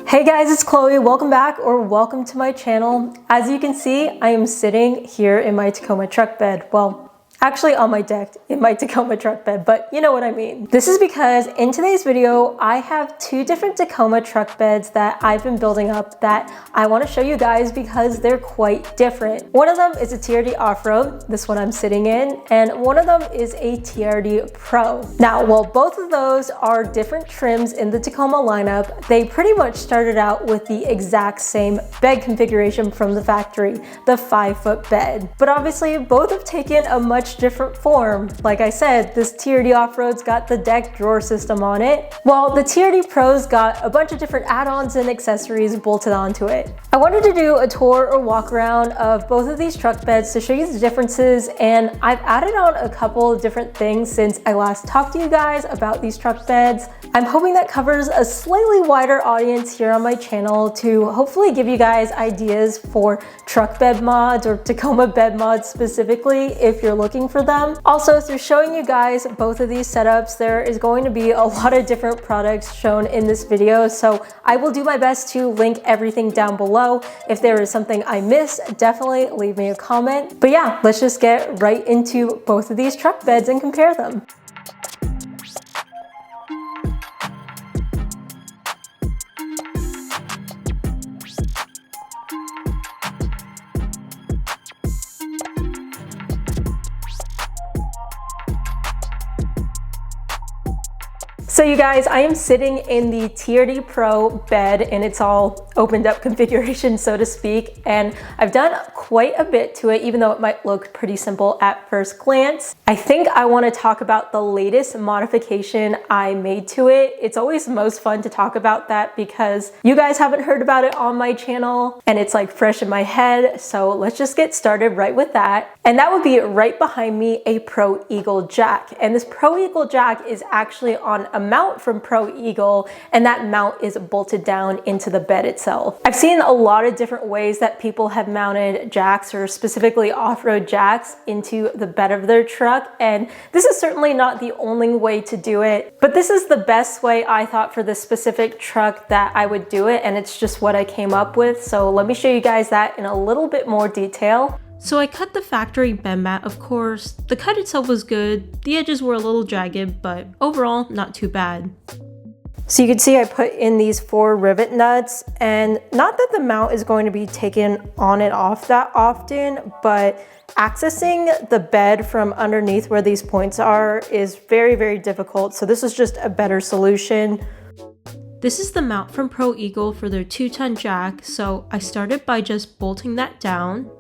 Hey guys, it's Chloe. Welcome back or welcome to my channel. As you can see, I am sitting here in my Tacoma truck bed. Well, actually on my deck in my Tacoma truck bed, but you know what I mean. This is because in today's video, I have two different Tacoma truck beds that I've been building up that I want to show you guys because they're quite different. One of them is a TRD Off-Road, this one I'm sitting in, and one of them is a TRD Pro. Now, while both of those are different trims in the Tacoma lineup, they pretty much started out with the exact same bed configuration from the factory, the 5-foot bed. But obviously, both have taken a much different form. Like I said, this TRD Off-Road's got the deck drawer system on it, while the TRD Pro's got a bunch of different add-ons and accessories bolted onto it. I wanted to do a tour or walk around of both of these truck beds to show you the differences, and I've added on a couple of different things since I last talked to you guys about these truck beds. I'm hoping that covers a slightly wider audience here on my channel to hopefully give you guys ideas for truck bed mods or Tacoma bed mods specifically if you're looking for them. Also, through showing you guys both of these setups, there is going to be a lot of different products shown in this video, so I will do my best to link everything down below. If there is something I missed, definitely leave me a comment. But yeah, let's just get right into both of these truck beds and compare them. So you guys, I am sitting in the TRD Pro bed and it's all opened up configuration, so to speak. And I've done quite a bit to it, even though it might look pretty simple at first glance. I think I want to talk about the latest modification I made to it. It's always most fun to talk about that because you guys haven't heard about it on my channel and it's like fresh in my head. So let's just get started right with that. And that would be right behind me, a Pro Eagle jack. And this Pro Eagle jack is actually on a mount from Pro Eagle, and that mount is bolted down into the bed itself. I've seen a lot of different ways that people have mounted jacks, or specifically off-road jacks, into the bed of their truck, and this is certainly not the only way to do it, but this is the best way I thought for this specific truck that I would do it, and it's just what I came up with. So let me show you guys that in a little bit more detail. So I cut the factory bed mat, of course. The cut itself was good. The edges were a little jagged, but overall, not too bad. So you can see I put in these 4 rivet nuts, and not that the mount is going to be taken on and off that often, but accessing the bed from underneath where these points are is very, very difficult. So this is just a better solution. This is the mount from Pro Eagle for their 2-ton jack. So I started by just bolting that down.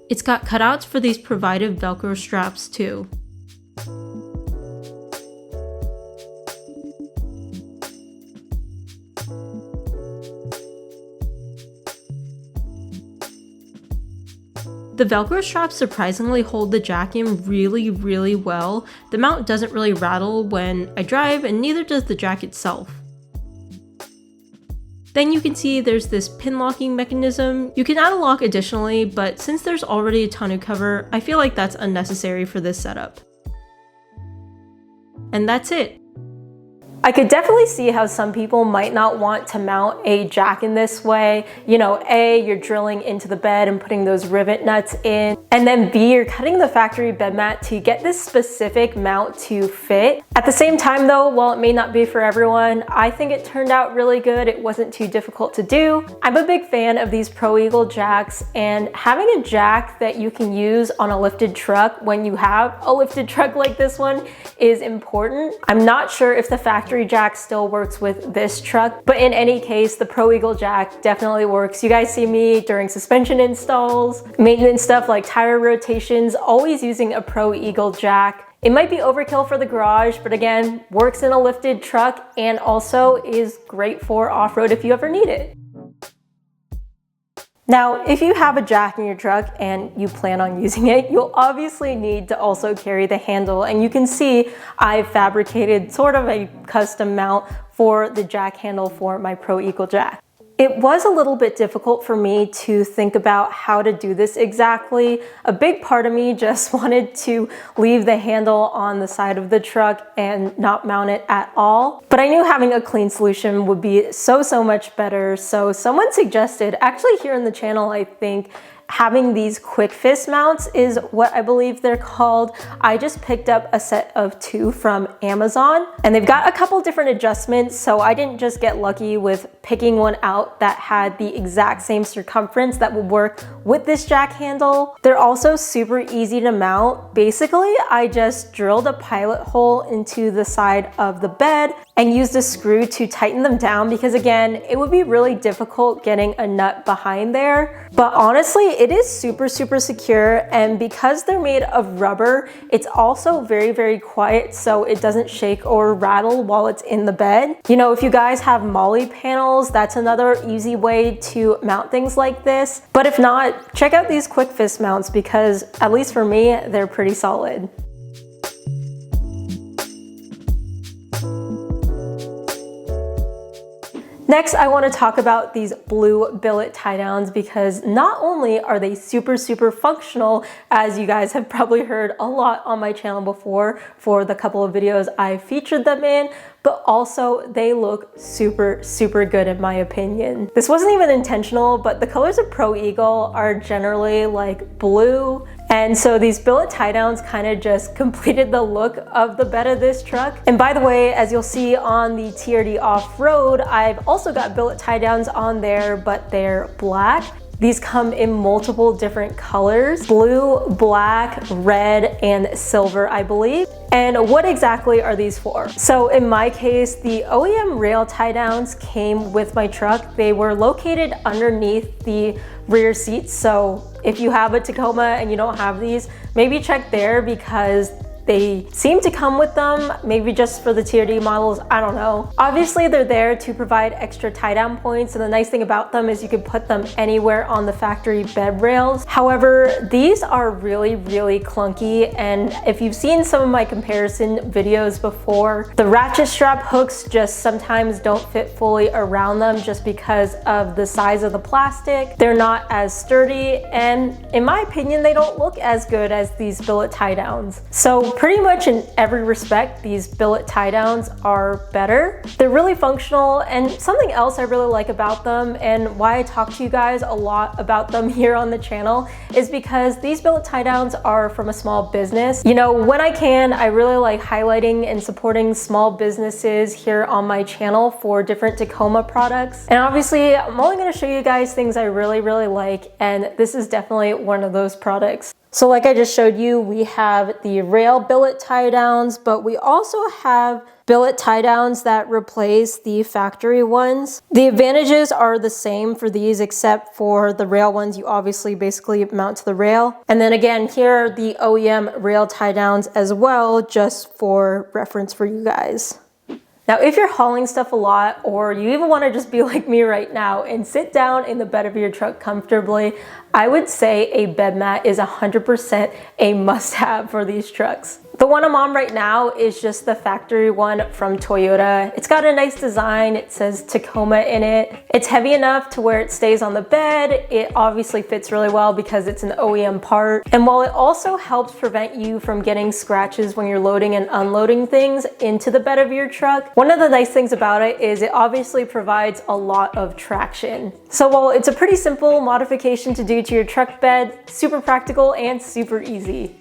It's got cutouts for these provided Velcro straps too. The Velcro straps surprisingly hold the jack in really well. The mount doesn't really rattle when I drive, and neither does the jack itself. Then you can see there's this pin locking mechanism. You can add a lock additionally, but since there's already a tonneau cover, I feel like that's unnecessary for this setup. And that's it. I could definitely see how some people might not want to mount a jack in this way. You know, A, you're drilling into the bed and putting those rivet nuts in, and then B, you're cutting the factory bed mat to get this specific mount to fit. At the same time though, while it may not be for everyone, I think it turned out really good. It wasn't too difficult to do. I'm a big fan of these Pro Eagle jacks, and having a jack that you can use on a lifted truck when you have a lifted truck like this one is important. I'm not sure if the factory jack still works with this truck, but in any case, the Pro Eagle jack definitely works. You guys see me during suspension installs, maintenance stuff like tire rotations, always using a Pro Eagle jack. It might be overkill for the garage, but again, works in a lifted truck and also is great for off-road if you ever need it. Now, if you have a jack in your truck and you plan on using it, you'll obviously need to also carry the handle. And you can see I've fabricated sort of a custom mount for the jack handle for my Pro Eagle jack. It was a little bit difficult for me to think about how to do this exactly. A big part of me just wanted to leave the handle on the side of the truck and not mount it at all. But I knew having a clean solution would be so much better. So someone suggested, actually here in the channel, I think, having these quick fist mounts is what I believe they're called. I just picked up a set of 2 from Amazon, and they've got a couple different adjustments, so I didn't just get lucky with picking one out that had the exact same circumference that would work with this jack handle. They're also super easy to mount. Basically, I just drilled a pilot hole into the side of the bed and used a screw to tighten them down, because again, it would be really difficult getting a nut behind there. But honestly, it is super secure, and because they're made of rubber, it's also very quiet, so it doesn't shake or rattle while it's in the bed. You know, if you guys have Molle panels, that's another easy way to mount things like this. But if not, check out these quick fist mounts, because at least for me, they're pretty solid. Next, I want to talk about these blue billet tie downs, because not only are they super functional, as you guys have probably heard a lot on my channel before for the couple of videos I featured them in, but also they look super good in my opinion. This wasn't even intentional, but the colors of Pro Eagle are generally like blue, and so these billet tie downs kind of just completed the look of the bed of this truck. And by the way, as you'll see on the TRD Off-Road, I've also got billet tie downs on there, but they're black. These come in multiple different colors: blue, black, red, and silver, I believe. And what exactly are these for? So in my case, the OEM rail tie downs came with my truck. They were located underneath the rear seats. So if you have a Tacoma and you don't have these, maybe check there, because they seem to come with them, maybe just for the TRD models, I don't know. Obviously, they're there to provide extra tie down points, and the nice thing about them is you can put them anywhere on the factory bed rails. However, these are really clunky, and if you've seen some of my comparison videos before, the ratchet strap hooks just sometimes don't fit fully around them just because of the size of the plastic. They're not as sturdy, and in my opinion, they don't look as good as these billet tie downs. So pretty much in every respect, these billet tie downs are better. They're really functional, and something else I really like about them, and why I talk to you guys a lot about them here on the channel, is because these billet tie downs are from a small business. You know, when I can, I really like highlighting and supporting small businesses here on my channel for different Tacoma products. And obviously, I'm only going to show you guys things I really like, and this is definitely one of those products. So like I just showed you, we have the rail billet tie downs, but we also have billet tie downs that replace the factory ones. The advantages are the same for these, except for the rail ones, you obviously basically mount to the rail. And then again, here are the OEM rail tie downs as well, just for reference for you guys. Now, if you're hauling stuff a lot, or you even want to just be like me right now and sit down in the bed of your truck comfortably, I would say a bed mat is 100% a must-have for these trucks. The one I'm on right now is just the factory one from Toyota. It's got a nice design. It says Tacoma in it. It's heavy enough to where it stays on the bed. It obviously fits really well because it's an OEM part. And while it also helps prevent you from getting scratches when you're loading and unloading things into the bed of your truck, one of the nice things about it is it obviously provides a lot of traction. So while it's a pretty simple modification to do to your truck bed, super practical and super easy.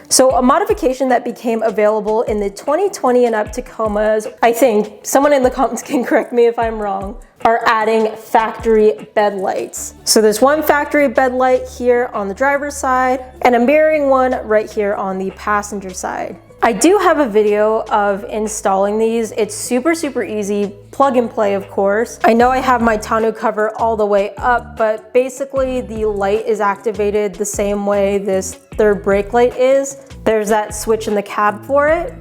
So a modification that became available in the 2020 and up Tacomas, I think, someone in the comments can correct me if I'm wrong, are adding factory bed lights. So there's one factory bed light here on the driver's side and a mirroring one right here on the passenger side. I do have a video of installing these. It's super easy, plug and play of course. I know I have my tonneau cover all the way up, but basically the light is activated the same way this third brake light is. There's that switch in the cab for it.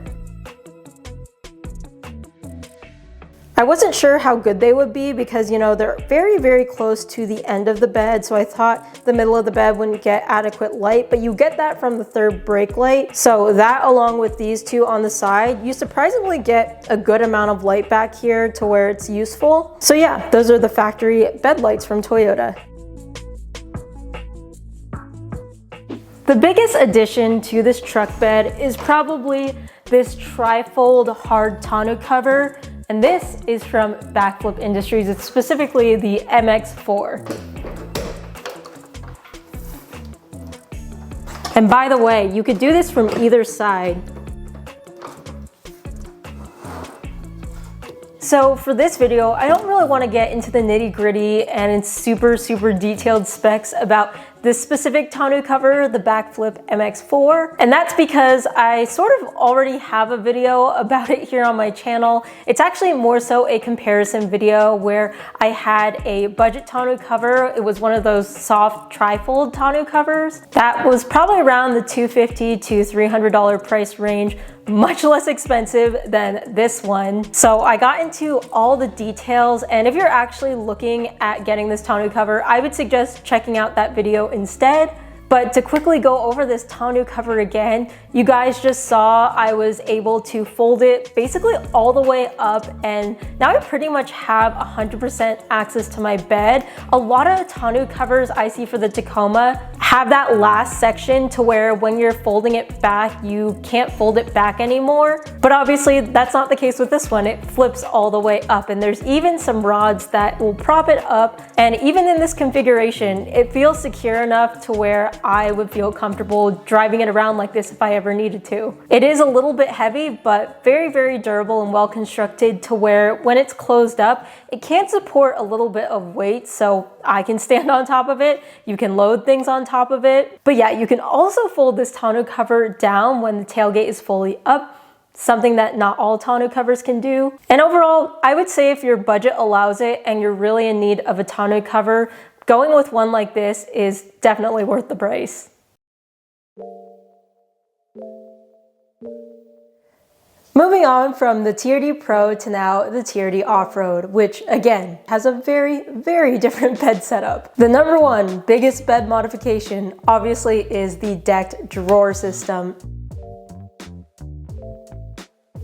I wasn't sure how good they would be because, you know, they're very, very close to the end of the bed. So I thought the middle of the bed wouldn't get adequate light, but you get that from the third brake light. So that, along with these two on the side, you surprisingly get a good amount of light back here to where it's useful. So yeah, those are the factory bed lights from Toyota. The biggest addition to this truck bed is probably this tri-fold hard tonneau cover, and this is from Bakflip Industries. It's specifically the MX4. And by the way, you could do this from either side. So for this video, I don't really want to get into the nitty-gritty and in super detailed specs about this specific tonneau cover, the Bakflip MX4, and that's because I sort of already have a video about it here on my channel. It's actually more so a comparison video where I had a budget tonneau cover. It was one of those soft tri-fold tonneau covers that was probably around the $250 to $300 price range, much less expensive than this one. So I got into all the details, and if you're actually looking at getting this tonneau cover, I would suggest checking out that video instead. But to quickly go over this tonneau cover again, you guys just saw I was able to fold it basically all the way up, and now I pretty much have 100% access to my bed. A lot of tonneau covers I see for the Tacoma have that last section to where when you're folding it back, you can't fold it back anymore. But obviously that's not the case with this one. It flips all the way up, and there's even some rods that will prop it up. And even in this configuration, it feels secure enough to where I would feel comfortable driving it around like this if I ever needed to. It is a little bit heavy, but very durable and well constructed to where when it's closed up, it can support a little bit of weight, so I can stand on top of it. You can load things on top of it. But yeah, you can also fold this tonneau cover down when the tailgate is fully up, something that not all tonneau covers can do. And overall, I would say if your budget allows it and you're really in need of a tonneau cover, going with one like this is definitely worth the price. Moving on from the TRD Pro to now the TRD Off-Road, which again has a very different bed setup. The number one biggest bed modification obviously is the decked drawer system.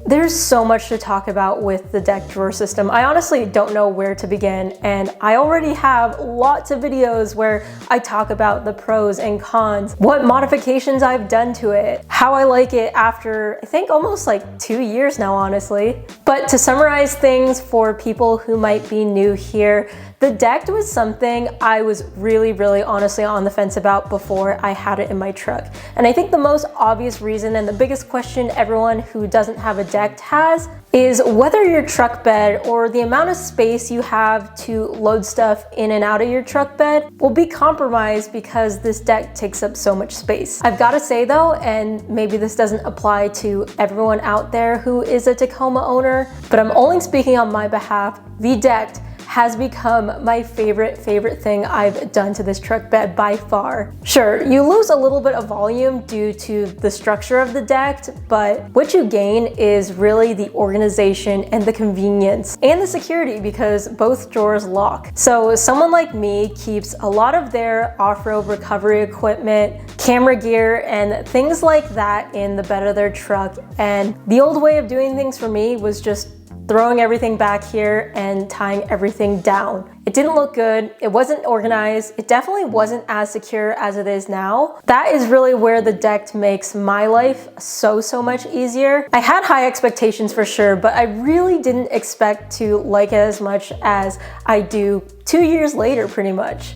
There's so much to talk about with the deck drawer system. I honestly don't know where to begin, and I already have lots of videos where I talk about the pros and cons, what modifications I've done to it, how I like it after I think almost like 2 years now, honestly. But to summarize things for people who might be new here, the decked was something I was really honestly on the fence about before I had it in my truck. And I think the most obvious reason and the biggest question everyone who doesn't have a decked has is whether your truck bed or the amount of space you have to load stuff in and out of your truck bed will be compromised because this deck takes up so much space. I've got to say though, and maybe this doesn't apply to everyone out there who is a Tacoma owner, but I'm only speaking on my behalf, the decked has become my favorite thing I've done to this truck bed by far. Sure, you lose a little bit of volume due to the structure of the decked, but what you gain is really the organization and the convenience and the security because both drawers lock. So someone like me keeps a lot of their off-road recovery equipment, camera gear, and things like that in the bed of their truck. And the old way of doing things for me was just throwing everything back here and tying everything down. It didn't look good, it wasn't organized, it definitely wasn't as secure as it is now. That is really where the decked makes my life so much easier. I had high expectations for sure, but I really didn't expect to like it as much as I do 2 years later pretty much.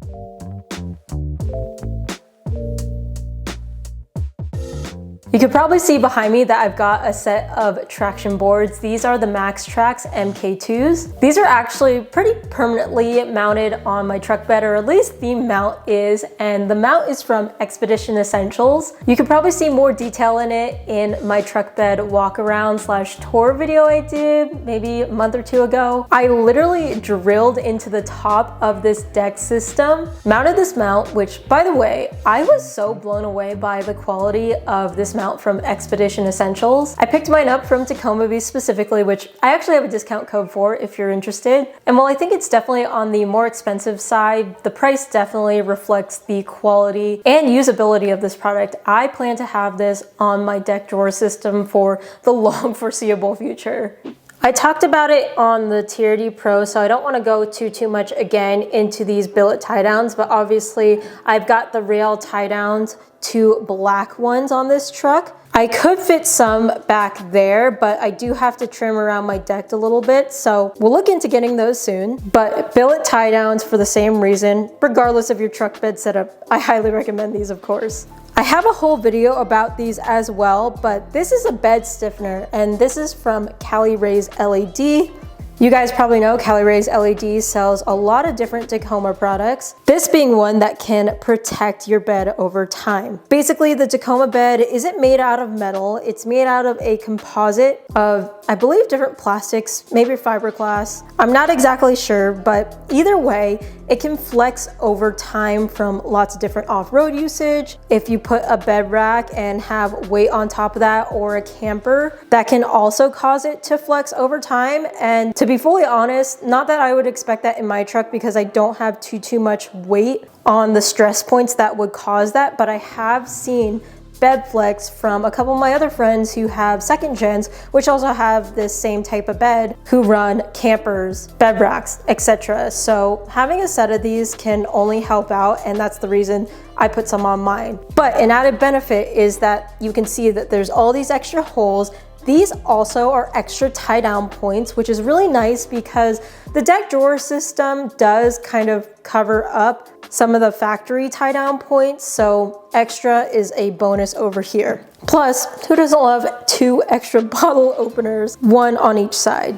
You could probably see behind me that I've got a set of traction boards. These are the MAXTRAX MK2s. These are actually pretty permanently mounted on my truck bed, or at least the mount is, and the mount is from Expedition Essentials. You could probably see more detail in it in my truck bed walk around / tour video I did maybe a month or 2 ago. I literally drilled into the top of this deck system, mounted this mount, which by the way, I was so blown away by the quality of this mount mount from Expedition Essentials. I picked mine up from Tacoma specifically, which I actually have a discount code for if you're interested. And while I think it's definitely on the more expensive side, the price definitely reflects the quality and usability of this product. I plan to have this on my deck drawer system for the long foreseeable future. I talked about it on the TRD Pro, so I don't want to go too much again into these billet tie downs, but obviously I've got the rail tie downs, 2 black ones on this truck. I could fit some back there, but I do have to trim around my deck a little bit, so we'll look into getting those soon. But billet tie downs for the same reason, regardless of your truck bed setup, I highly recommend these, of course. I have a whole video about these as well, but this is a bed stiffener, and this is from Cali LED. You guys probably know Cali LED sells a lot of different Tacoma products, this being one that can protect your bed over time. Basically, the Tacoma bed isn't made out of metal, it's made out of a composite of, I believe, different plastics, maybe fiberglass. I'm not exactly sure, but either way, it can flex over time from lots of different off-road usage. If you put a bed rack and have weight on top of that, or a camper, that can also cause it to flex over time. And to be fully honest, not that I would expect that in my truck because I don't have too much weight on the stress points that would cause that, but I have seen bed flex from a couple of my other friends who have second gens, which also have this same type of bed, who run campers, bed racks, etc. So having a set of these can only help out, and that's the reason I put some on mine. But an added benefit is that you can see that there's all these extra holes. These also are extra tie down points, which is really nice because the deck drawer system does kind of cover up some of the factory tie down points, so extra is a bonus over here. Plus, who doesn't love 2 extra bottle openers, 1 on each side?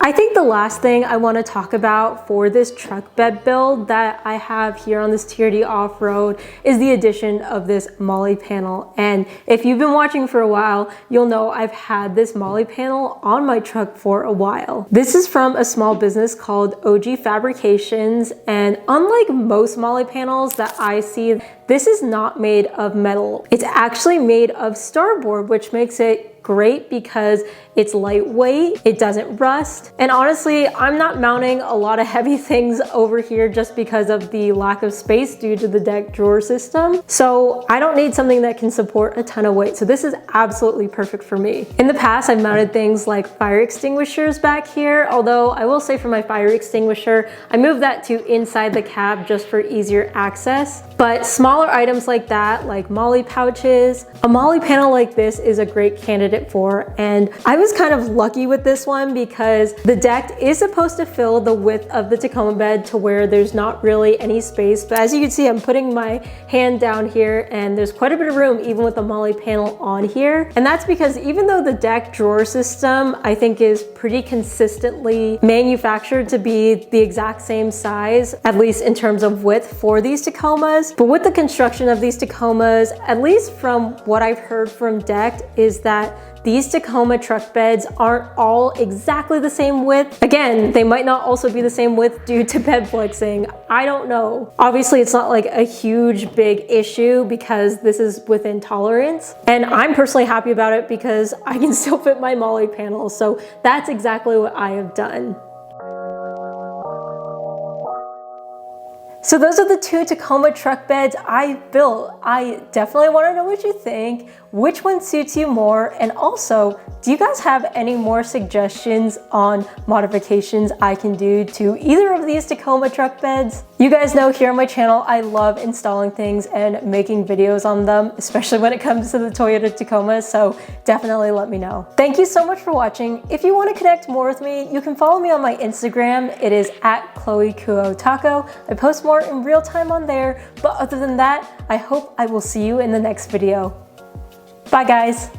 I think the last thing I want to talk about for this truck bed build that I have here on this TRD Off-Road is the addition of this Molle panel. And if you've been watching for a while, you'll know I've had this Molle panel on my truck for a while. This is from a small business called OG Fabrications, and unlike most Molle panels that I see, this is not made of metal. It's actually made of starboard, which makes it great because it's lightweight, it doesn't rust, and honestly, I'm not mounting a lot of heavy things over here just because of the lack of space due to the deck drawer system. So I don't need something that can support a ton of weight, so this is absolutely perfect for me. In the past, I've mounted things like fire extinguishers back here, although I will say for my fire extinguisher, I moved that to inside the cab just for easier access. But smaller items like that, like Molle pouches, a Molle panel like this is a great candidate for, and I was kind of lucky with this one because the deck is supposed to fill the width of the Tacoma bed to where there's not really any space, but as you can see, I'm putting my hand down here and there's quite a bit of room even with the Molle panel on here. And that's because even though the deck drawer system I think is pretty consistently manufactured to be the exact same size, at least in terms of width for these Tacomas, but with the construction of these Tacomas, at least from what I've heard from Decked, is that these Tacoma truck beds aren't all exactly the same width. Again, they might not also be the same width due to bed flexing. I don't know. Obviously, it's not like a huge big issue because this is within tolerance. And I'm personally happy about it because I can still fit my Molle panel. So that's exactly what I have done. So those are the 2 Tacoma truck beds I built. I definitely want to know what you think, which one suits you more, and also, do you guys have any more suggestions on modifications I can do to either of these Tacoma truck beds? You guys know here on my channel, I love installing things and making videos on them, especially when it comes to the Toyota Tacoma, so definitely let me know. Thank you so much for watching. If you want to connect more with me, you can follow me on my Instagram. It is at ChloeKuoTaco. I post more in real time on there, but other than that, I hope I will see you in the next video. Bye guys.